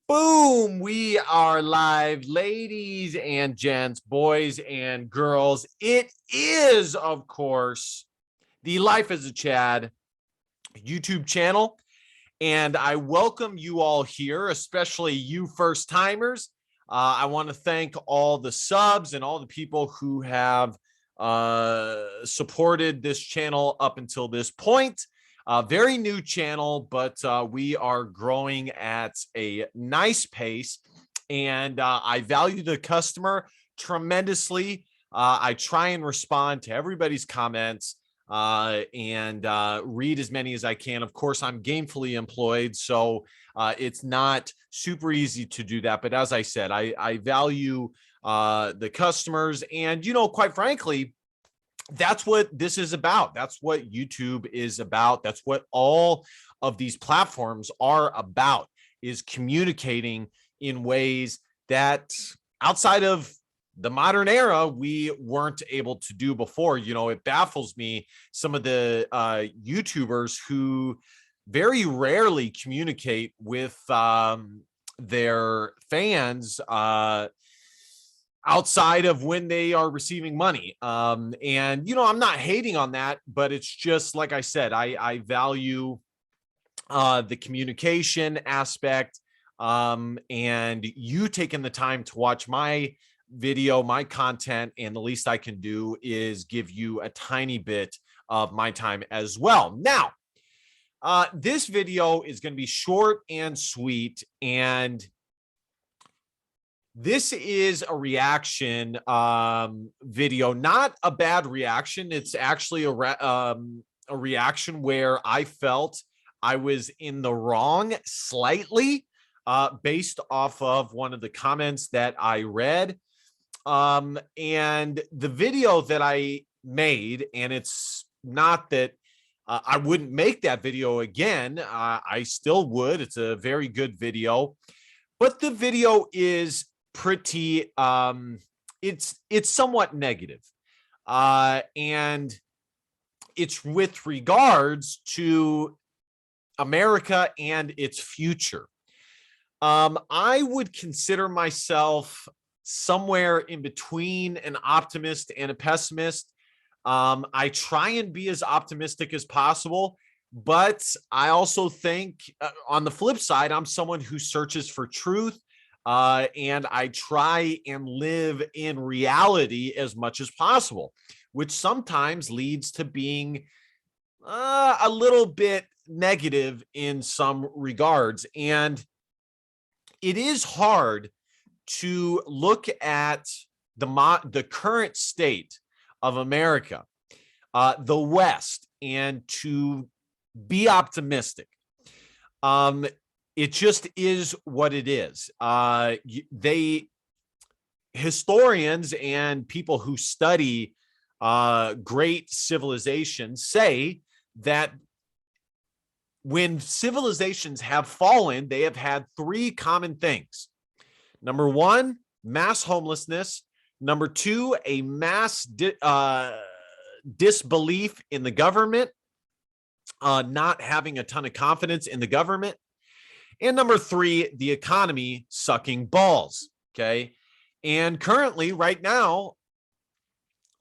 Boom, we are live, ladies and gents, boys and girls. It is, of course, the Life as a Chad YouTube channel. And I welcome you all here, especially you first timers. I want to thank all the subs and all the people who have supported this channel up until this point. Very new channel, but we are growing at a nice pace, and I value the customer tremendously. I try and respond to everybody's comments and read as many as I can. Of course, I'm gainfully employed, so it's not super easy to do that. But as I said, I value the customers, and quite frankly, that's what this is about. That's what YouTube is about. That's what all of these platforms are about, is communicating in ways that outside of the modern era we weren't able to do before. It baffles me, some of the YouTubers who very rarely communicate with their fans outside of when they are receiving money. And I'm not hating on that, but it's just like I said, I value the communication aspect, and you taking the time to watch my video, my content, and the least I can do is give you a tiny bit of my time as well. Now, this video is going to be short and sweet, and this is a reaction video, not a bad reaction. It's actually a reaction where I felt I was in the wrong slightly, based off of one of the comments that I read. And the video that I made, and it's not that I wouldn't make that video again. I still would. It's a very good video, but the video is pretty it's somewhat negative, and it's with regards to America and its future. I would consider myself somewhere in between an optimist and a pessimist. I try and be as optimistic as possible, but I also think, on the flip side, I'm someone who searches for truth. And I try and live in reality as much as possible, which sometimes leads to being a little bit negative in some regards. And it is hard to look at the current state of America, the West, and to be optimistic. It just is what it is. Historians and people who study great civilizations say that when civilizations have fallen, they have had three common things. Number one, mass homelessness. Number two, a mass disbelief in the government, not having a ton of confidence in the government. And number three, the economy sucking balls. Okay. And currently, right now,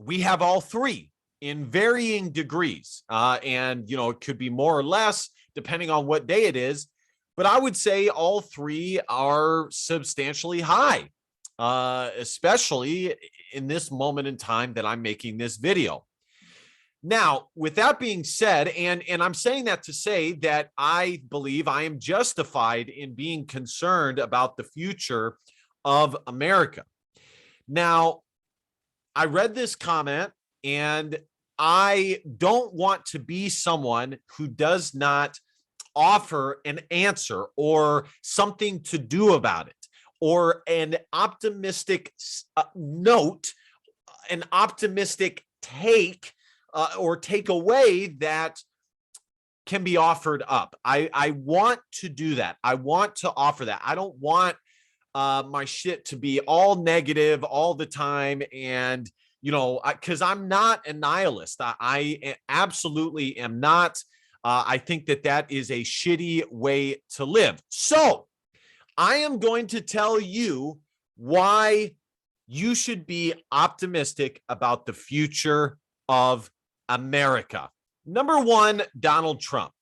we have all three in varying degrees. And, it could be more or less depending on what day it is. But I would say all three are substantially high, especially in this moment in time that I'm making this video. Now, with that being said, and I'm saying that to say that I believe I am justified in being concerned about the future of America. Now, I read this comment, and I don't want to be someone who does not offer an answer or something to do about it, or an optimistic note, an optimistic take, or take away that can be offered up. I want to do that. I want to offer that. I don't want my shit to be all negative all the time. And, because I'm not a nihilist. I absolutely am not. I think that is a shitty way to live. So I am going to tell you why you should be optimistic about the future of America. Number one, Donald Trump.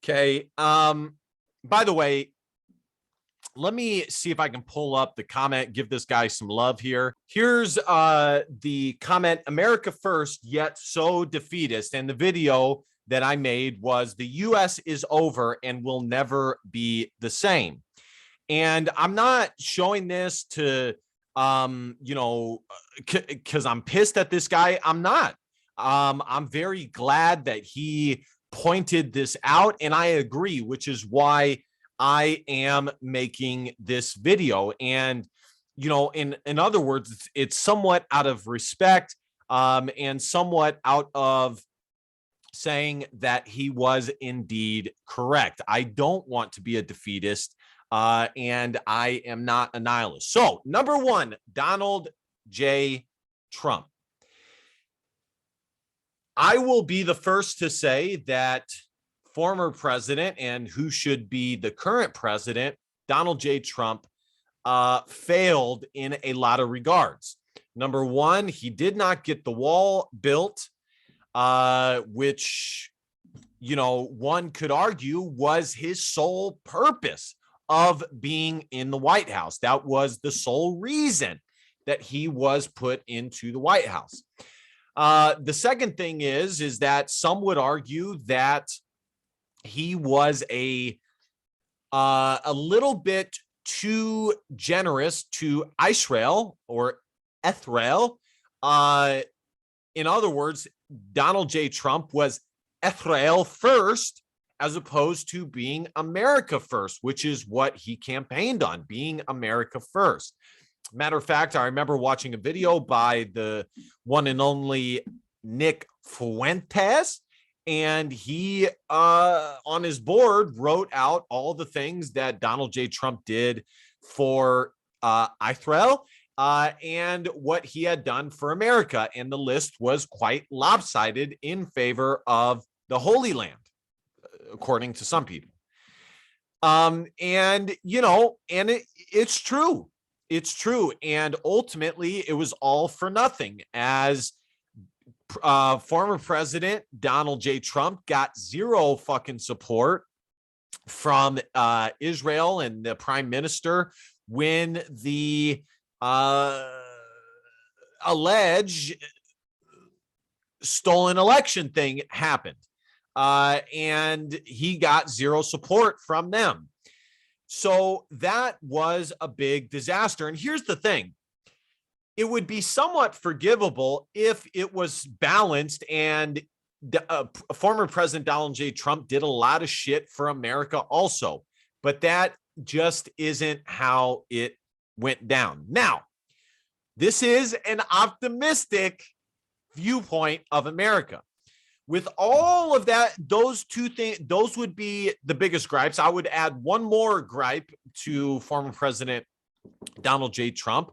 Okay. By the way, let me see if I can pull up the comment, give this guy some love here. Here's the comment, America first, yet so defeatist. And the video that I made was the US is over and will never be the same. And I'm not showing this to because I'm pissed at this guy. I'm not. I'm very glad that he pointed this out, and I agree, which is why I am making this video. And in other words, it's somewhat out of respect, and somewhat out of saying that he was indeed correct. I don't want to be a defeatist, and I am not a nihilist. So, number one, Donald J. Trump. I will be the first to say that former president and who should be the current president, Donald J. Trump, failed in a lot of regards. Number one, he did not get the wall built, which, one could argue was his sole purpose of being in the White House. That was the sole reason that he was put into the White House. The second thing is that some would argue that he was a little bit too generous to Israel or Israel. In other words, Donald J. Trump was Israel first, as opposed to being America first, which is what he campaigned on, being America first. Matter of fact, I remember watching a video by the one and only Nick Fuentes, and he, on his board, wrote out all the things that Donald J. Trump did for Israel, and what he had done for America. And the list was quite lopsided in favor of the Holy Land, according to some people. It's true. It's true. And ultimately, it was all for nothing, as former President Donald J. Trump got zero fucking support from Israel and the prime minister when the alleged stolen election thing happened. And he got zero support from them. So that was a big disaster. And here's the thing. It would be somewhat forgivable if it was balanced and former President Donald J. Trump did a lot of shit for America also. But that just isn't how it went down. Now, this is an optimistic viewpoint of America. With all of that, those two things, those would be the biggest gripes. I would add one more gripe to former President Donald J. Trump.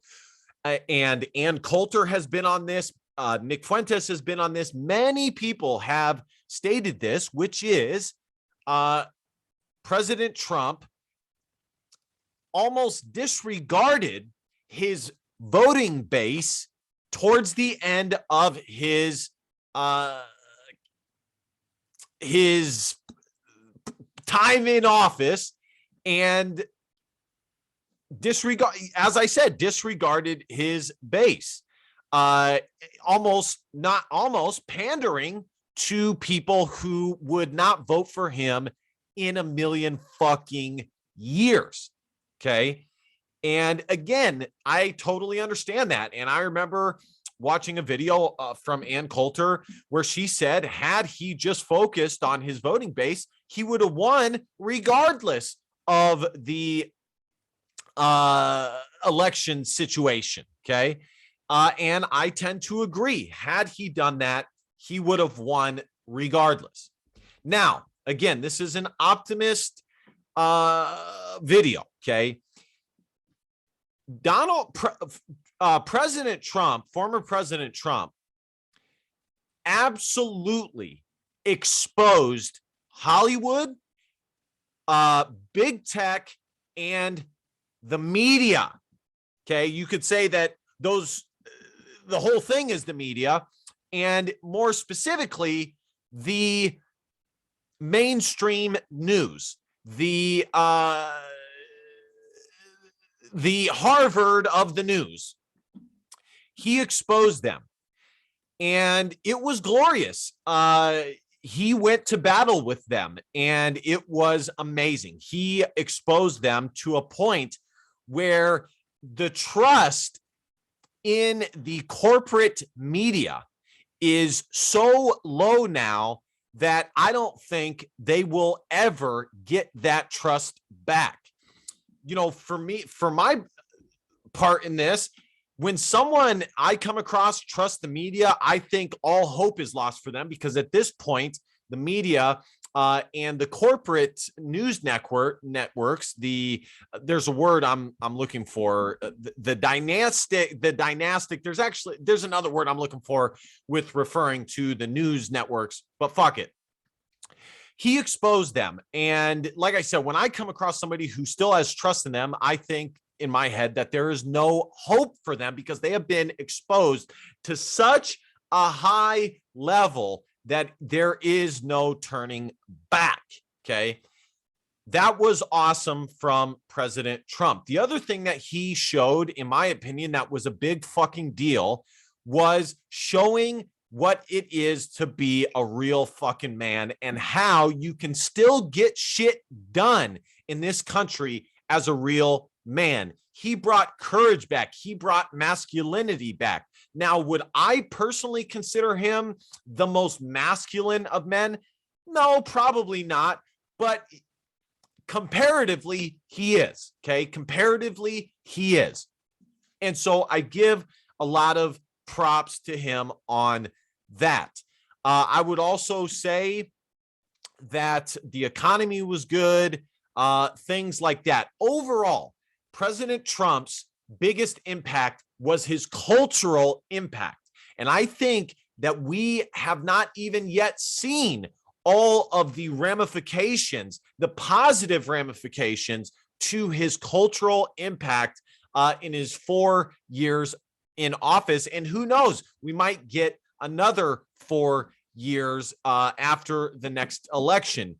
And Ann Coulter has been on this. Nick Fuentes has been on this. Many people have stated this, which is President Trump almost disregarded his voting base towards the end of his time in office, and disregarded his base, almost pandering to people who would not vote for him in a million fucking years. Okay. And again, I totally understand that. And I remember watching a video from Ann Coulter where she said, had he just focused on his voting base, he would have won regardless of the election situation. Okay. And I tend to agree. Had he done that, he would have won regardless. Now, again, this is an optimist video. Okay. President Trump, former President Trump, absolutely exposed Hollywood, big tech, and the media. Okay. You could say that the whole thing is the media, and more specifically, the mainstream news, the Harvard of the news. He exposed them, and it was glorious. He went to battle with them, and it was amazing. He exposed them to a point where the trust in the corporate media is so low now that I don't think they will ever get that trust back. You know, for me, for my part in this, when someone I come across trusts the media, I think all hope is lost for them, because at this point, the media and the corporate news networks, there's a word I'm looking for, the dynastic. There's another word I'm looking for with referring to the news networks, but fuck it. He exposed them. And like I said, when I come across somebody who still has trust in them, I think in my head that there is no hope for them, because they have been exposed to such a high level that there is no turning back. Okay. That was awesome from President Trump. The other thing that he showed, in my opinion, that was a big fucking deal, was showing what it is to be a real fucking man, and how you can still get shit done in this country as a real man. He brought courage back. He brought masculinity back. Now, would I personally consider him the most masculine of men? No, probably not. But comparatively, he is. Okay. Comparatively, he is. And so I give a lot of props to him on that. I would also say that the economy was good, things like that. Overall, President Trump's biggest impact was his cultural impact. And I think that we have not even yet seen all of the ramifications, the positive ramifications to his cultural impact in his 4 years in office. And who knows, we might get another 4 years after the next election.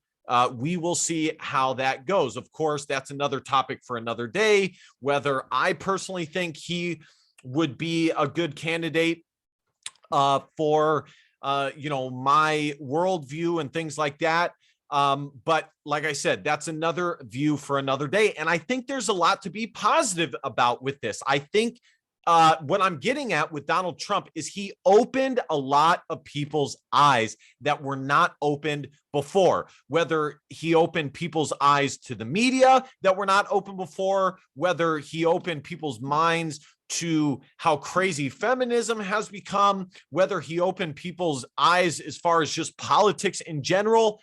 We will see how that goes. Of course, that's another topic for another day, whether I personally think he would be a good candidate for, my worldview and things like that. But like I said, that's another view for another day. And I think there's a lot to be positive about with this. I think what I'm getting at with Donald Trump is he opened a lot of people's eyes that were not opened before, whether he opened people's eyes to the media that were not open before, whether he opened people's minds to how crazy feminism has become, whether he opened people's eyes as far as just politics in general.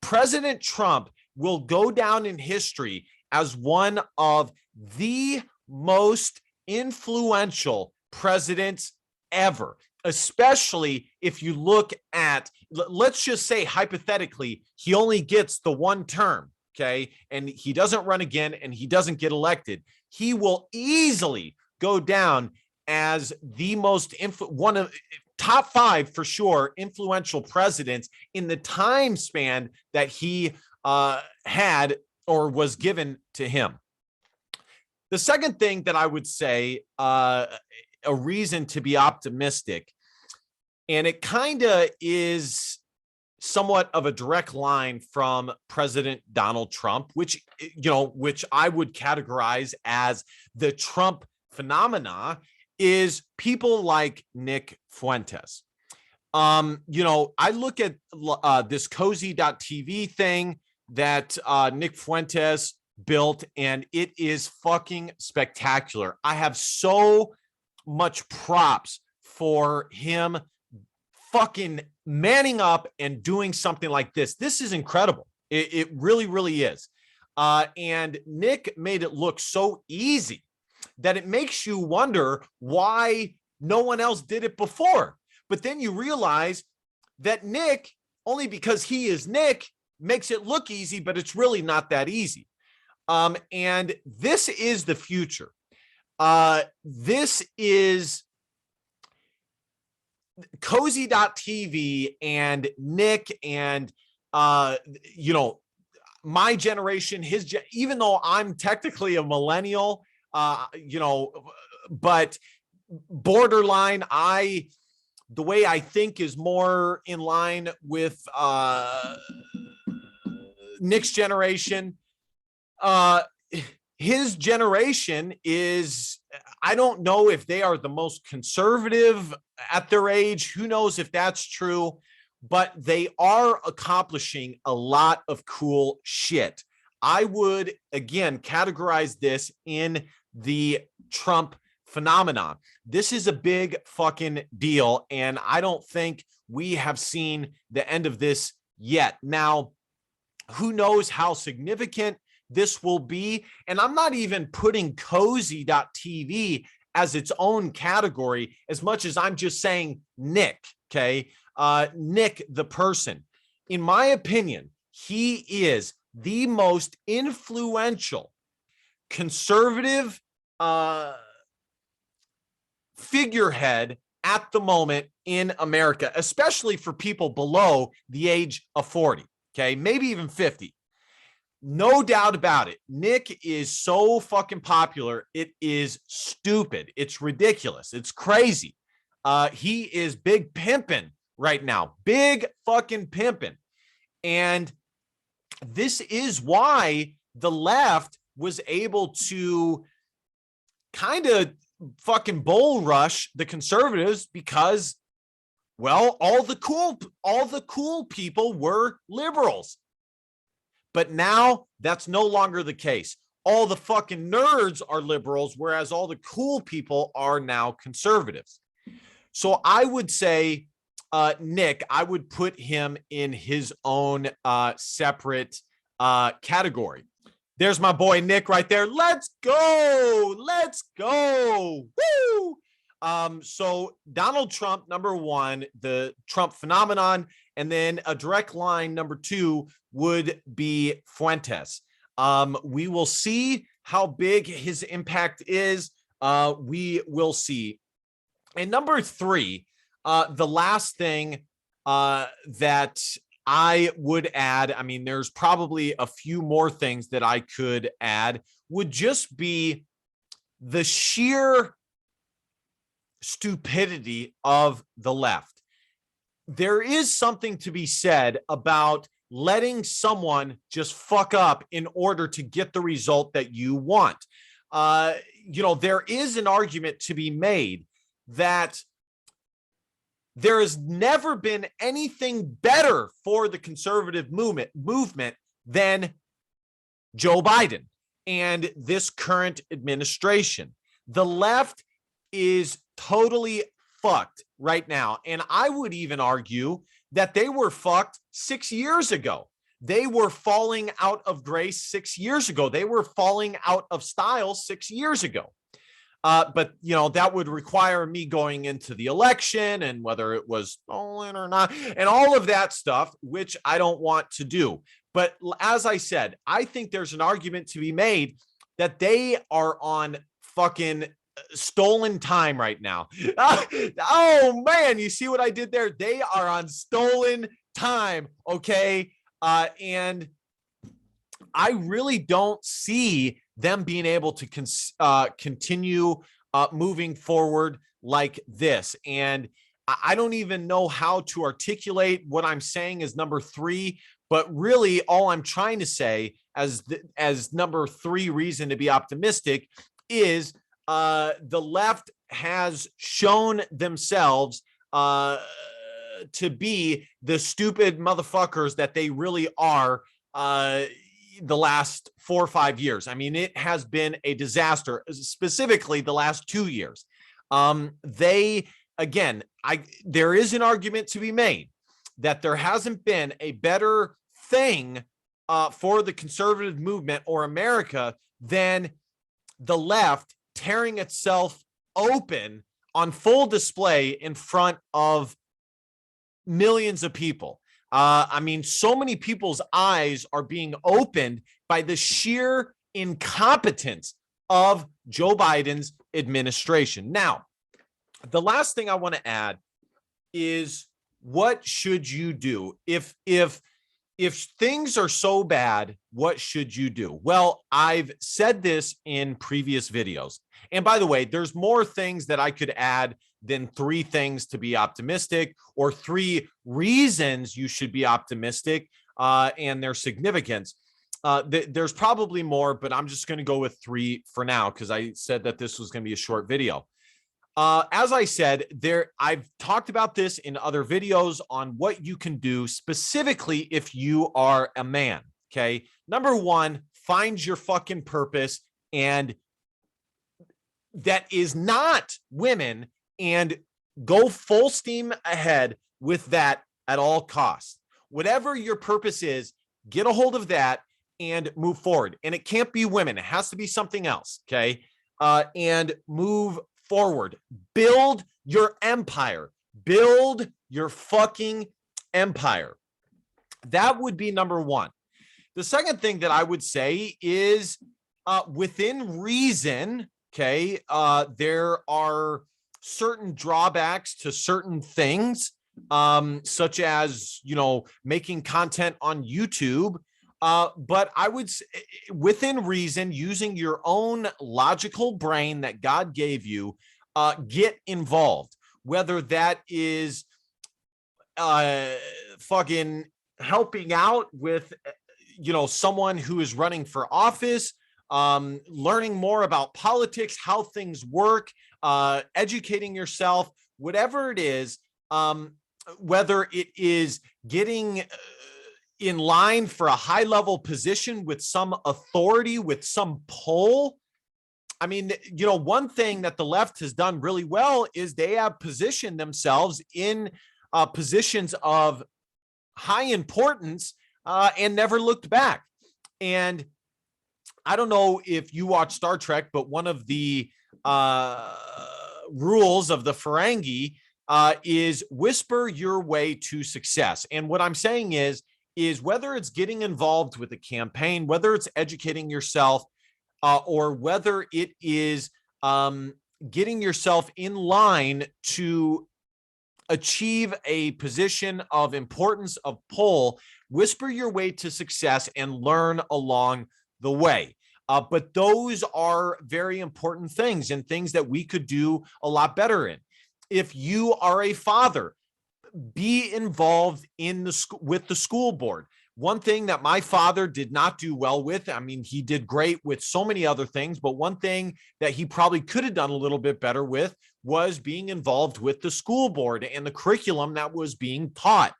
President Trump will go down in history as one of the most influential presidents ever, especially if you look at, let's just say hypothetically, he only gets the one term, okay, and he doesn't run again and he doesn't get elected. He will easily go down as the most one of top 5 for sure influential presidents in the time span that he had or was given to him. The second thing that I would say, a reason to be optimistic, and it kind of is somewhat of a direct line from President Donald Trump, which I would categorize as the Trump phenomena, is people like Nick Fuentes. I look at this cozy.tv thing that Nick Fuentes built, and it is fucking spectacular. I have so much props for him fucking manning up and doing something like this. This is incredible. It really, really is. And Nick made it look so easy that it makes you wonder why no one else did it before. But then you realize that Nick, only because he is Nick, makes it look easy, but it's really not that easy. And this is the future. This is Cozy.tv and Nick and, you know, my generation, even though I'm technically a millennial, you know, but borderline, the way I think is more in line with Nick's generation. His generation is, I don't know if they are the most conservative at their age. Who knows if that's true, but they are accomplishing a lot of cool shit. I would, again, categorize this in the Trump phenomenon. This is a big fucking deal, and I don't think we have seen the end of this yet. Now, who knows how significant this will be? And I'm not even putting Cozy.tv as its own category as much as I'm just saying Nick, okay? Nick, the person. In my opinion, he is the most influential conservative figurehead at the moment in America, especially for people below the age of 40, okay? Maybe even 50. No doubt about it. Nick is so fucking popular. It is stupid. It's ridiculous. It's crazy. He is big pimping right now. Big fucking pimping. And this is why the left was able to kind of fucking bull rush the conservatives, because, well, all the cool people were liberals. But now that's no longer the case. All the fucking nerds are liberals, whereas all the cool people are now conservatives. So I would say, Nick, I would put him in his own separate category. There's my boy Nick right there. Let's go. Let's go. Woo! So Donald Trump, number one, the Trump phenomenon, and then a direct line, number two, would be Fuentes. We will see how big his impact is. We will see. And number three, the last thing that I would add, I mean, there's probably a few more things that I could add, would just be the sheer stupidity of the left. There is something to be said about letting someone just fuck up in order to get the result that you want. You know, there is an argument to be made that there has never been anything better for the conservative movement than Joe Biden and this current administration. The left is totally fucked right now. And I would even argue that they were fucked 6 years ago. They were falling out of grace 6 years ago. They were falling out of style 6 years ago. But, you know, that would require me going into the election and whether it was stolen or not and all of that stuff, which I don't want to do. But as I said, I think there's an argument to be made that they are on fucking stolen time right now. Oh, man, you see what I did there? They are on stolen time, okay? And I really don't see them being able to continue moving forward like this. And I don't even know how to articulate what I'm saying as number three, but really all I'm trying to say as number three reason to be optimistic is the left has shown themselves to be the stupid motherfuckers that they really are the last 4 or 5 years. I mean, it has been a disaster, specifically the last 2 years. There is an argument to be made that there hasn't been a better thing for the conservative movement or America than the left tearing itself open on full display in front of millions of people. I mean, so many people's eyes are being opened by the sheer incompetence of Joe Biden's administration. Now, the last thing I want to add is, what should you do if things are so bad? What should you do? Well, I've said this in previous videos. And by the way, there's more things that I could add than 3 things to be optimistic, or 3 reasons you should be optimistic and their significance. There's probably more, but I'm just going to go with 3 for now, because I said that this was going to be a short video. As I said, I've talked about this in other videos on what you can do specifically if you are a man. Okay. Number 1, find your fucking purpose, and that is not women, and go full steam ahead with that at all costs. Whatever your purpose is, get a hold of that and move forward. And it can't be women. It has to be something else. Okay. And move forward. Build your empire. Build your fucking empire. That would be number 1. The second thing that I would say is within reason. Okay. There are certain drawbacks to certain things, such as, making content on YouTube. But I would say, within reason, using your own logical brain that God gave you, get involved, whether that is fucking helping out with, someone who is running for office, learning more about politics, how things work, educating yourself, whatever it is, whether it is getting in line for a high level position with some authority, with some pull. I mean, one thing that the left has done really well is they have positioned themselves in positions of high importance and never looked back. And I don't know if you watch Star Trek, but one of the rules of the Ferengi is whisper your way to success. And what I'm saying is whether it's getting involved with a campaign, whether it's educating yourself, or whether it is getting yourself in line to achieve a position of importance, of pull, whisper your way to success and learn along the way. But those are very important things, and things that we could do a lot better in. If you are a father, be involved in with the school board. One thing that my father did not do well with, I mean, he did great with so many other things, but one thing that he probably could have done a little bit better with was being involved with the school board and the curriculum that was being taught,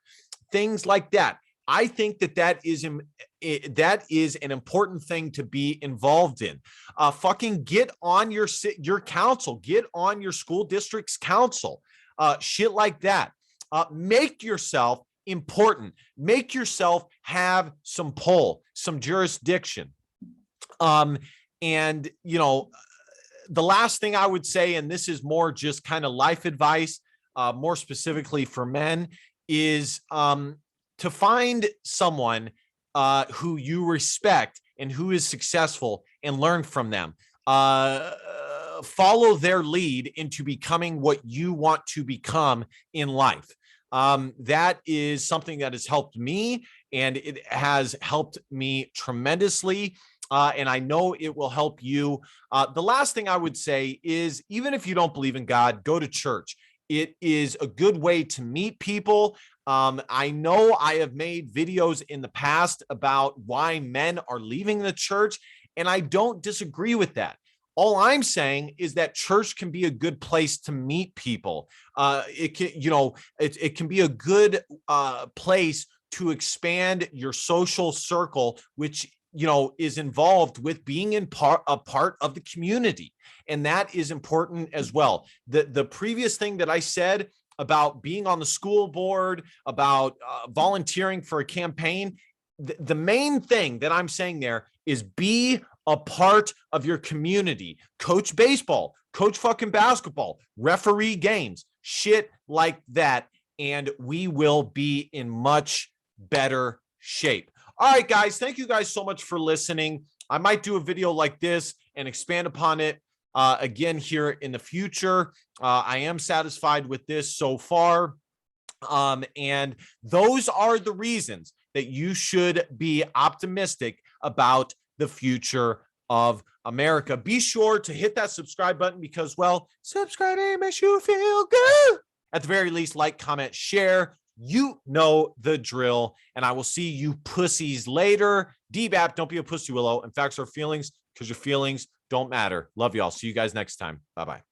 things like that. I think that is an important thing to be involved in. Fucking get on your council, get on your school district's council, shit like that. Make yourself important. Make yourself have some pull, some jurisdiction. And, the last thing I would say, and this is more just kind of life advice, more specifically for men, is to find someone who you respect and who is successful, and learn from them. Follow their lead into becoming what you want to become in life. That is something that has helped me, and it has helped me tremendously. And I know it will help you. The last thing I would say is, even if you don't believe in God, go to church. It is a good way to meet people. I know I have made videos in the past about why men are leaving the church, and I don't disagree with that. All I'm saying is that church can be a good place to meet people. It can be a good place to expand your social circle, which is involved with being a part of the community, and that is important as well. The previous thing that I said about being on the school board, about volunteering for a campaign, the main thing that I'm saying there is be a part of your community. Coach baseball, coach fucking basketball, referee games, shit like that, and we will be in much better shape. All right, guys, thank you guys so much for listening. I might do a video like this and expand upon it again here in the future. I am satisfied with this so far. And those are the reasons that you should be optimistic about the future of America. Be sure to hit that subscribe button because, well, subscribing makes you feel good. At the very least, like, comment, share. You know the drill. And I will see you pussies later. DBAP, don't be a pussy, Willow. And facts are feelings because your feelings don't matter. Love y'all. See you guys next time. Bye-bye.